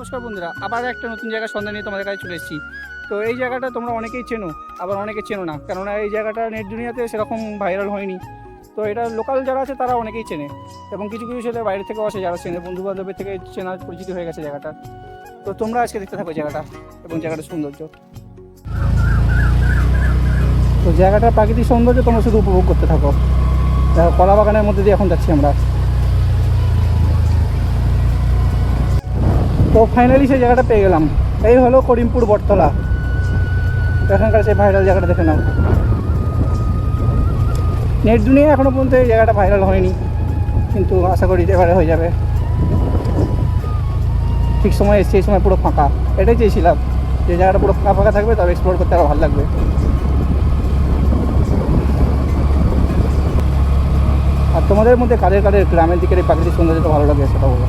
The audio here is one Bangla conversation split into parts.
নমস্কার বন্ধুরা, আবার একটা নতুন জায়গার সন্ধান নিয়ে তোমাদের কাছে চলে এসেছি। তো এই জায়গাটা তোমরা অনেকেই চেনো, আবার অনেকে চেনো না, কেননা এই জায়গাটা নেট দুনিয়াতে সেরকম ভাইরাল হয়নি। তো এটা লোকাল যারা আছে তারা অনেকেই চেনে, এবং কিছু কিছু ছেলে বাইরে থেকেও আসে যারা চেনে, বন্ধু বান্ধবের থেকে চেনা পরিচিতি হয়ে গেছে জায়গাটা। তো তোমরা আজকে দেখতে থাকো জায়গাটা এবং জায়গাটার সৌন্দর্য। তো জায়গাটার প্রাকৃতিক সৌন্দর্য তোমরা শুধু উপভোগ করতে থাকো। কলা বাগানের মধ্যে দিয়ে এখন যাচ্ছি আমরা। তো ফাইনালি সেই জায়গাটা পেয়ে গেলাম। এই হলো করিমপুর বটতলা। এখানকার সেই ভাইরাল জায়গাটা দেখে নাও। নেট দুনিয়া এখনও পর্যন্ত এই জায়গাটা ভাইরাল হয়নি, কিন্তু আশা করি এবারে হয়ে যাবে। ঠিক সময় এসছে, এই সময় পুরো ফাঁকা। এটাই চেয়েছিলাম যে জায়গাটা পুরো ফাঁকা ফাঁকা থাকবে, তবে এক্সপ্লোর করতে আরও ভালো লাগবে। আর তোমাদের মধ্যে কাদের কাদের গ্রামের দিকের এই প্রাকৃতিক সৌন্দর্যটা ভালো লাগে সেটা বলো।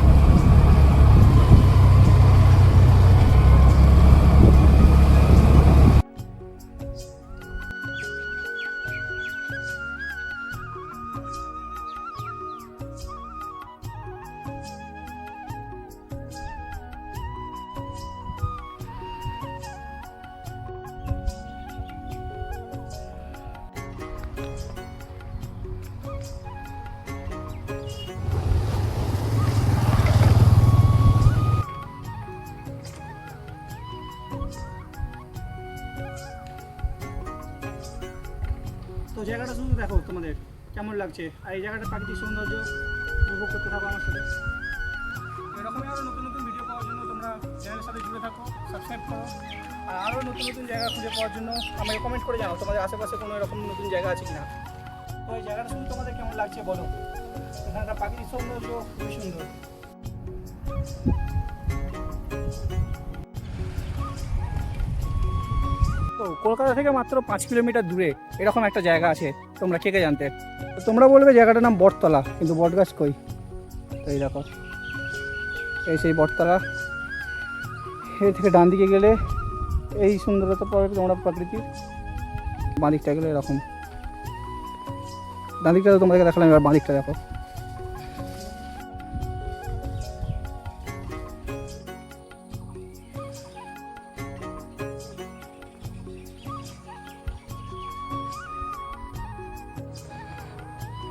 তো জায়গাটা শুধু দেখো তোমাদের কেমন লাগছে, আর এই জায়গাটা প্রাকৃতিক সৌন্দর্য উপভোগ করতে থাকো আমার সাথে। এরকমই আরও নতুন নতুন ভিডিও পাওয়ার জন্য তোমরা চ্যানেলের সাথে জুড়ে থাকো, সাবস্ক্রাইব করো। আর আরও নতুন নতুন জায়গা খুঁজে পাওয়ার জন্য আমাকে কমেন্ট করে জানাও তোমাদের আশেপাশে কোনো এরকম নতুন জায়গা আছে কিনা। তো এই জায়গাটা শুধু তোমাদের কেমন লাগছে বলো। এখানকার প্রাকৃতিক সৌন্দর্য খুবই সুন্দর। তো কলকাতা থেকে মাত্র 5 কিলোমিটার দূরে এরকম একটা জায়গা আছে, তোমরা কে কে জানতে? তোমরা বলবে জায়গাটার নাম বটতলা, কিন্তু বটগাছ কই? তো এই দেখো, এই সেই বটতলা। এই থেকে ডান দিকে গেলে এই সুন্দরতা পাবে তোমরা প্রাকৃতিক। বাঁ দিকটা গেলে এরকম। ডান দিকটা তো তোমাদেরকে দেখালাম, এবার বাঁ দিকটা দেখো।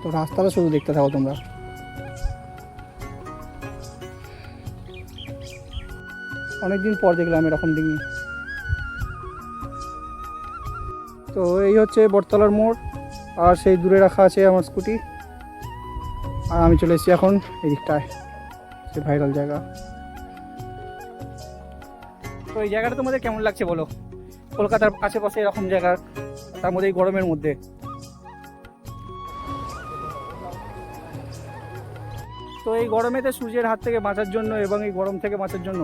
তো রাস্তাটা শুধু দেখতে থাকো তোমরা। অনেকদিন পর দেখলাম এরকম ডিঙি। তো এই হচ্ছে বটতলার মোড়, আর সেই দূরে রাখা আছে আমার স্কুটি। আর আমি চলে এসেছি এখন এই দিকটায়, সেই ভাইরাল জায়গা। তো এই জায়গাটা তোমাদের কেমন লাগছে বলো? কলকাতার আশেপাশে এরকম জায়গা, তার মধ্যে এই গরমের মধ্যে। তো এই গরমেতে সূর্যের হাত থেকে বাঁচার জন্য এবং এই গরম থেকে বাঁচার জন্য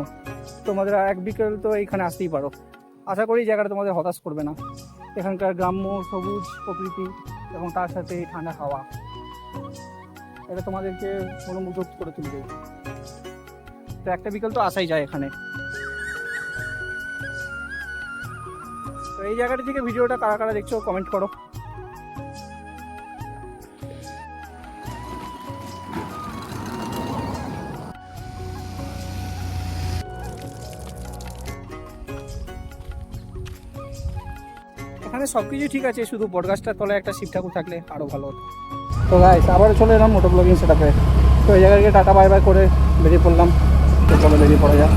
তোমাদের এক বিকেল তো এইখানে আসতেই পারো। আশা করি জায়গাটা তোমাদের হতাশ করবে না। এখানকার গ্রাম্য সবুজ প্রকৃতি এবং তার সাথে এই ঠান্ডা হাওয়া, এটা তোমাদেরকে মনোমুগ্ধ করে তুলবে। তো একটা বিকেল তো আসাই যায় এখানে। তো এই জায়গাটা থেকে ভিডিওটা কারা কারা দেখছো কমেন্ট করো। এখানে সব কিছু ঠিক আছে, শুধু বটগাছটার তলায় একটা শিব ঠাকুর থাকলে আরও ভালো হতো। তো গাইস, আবার চলে এলাম মোটো ব্লগিং সেটআপে। তো এই জায়গায় টাটা বাই বাই করে বেরিয়ে পড়লাম। তো চলো বেরিয়ে পড়া যাক।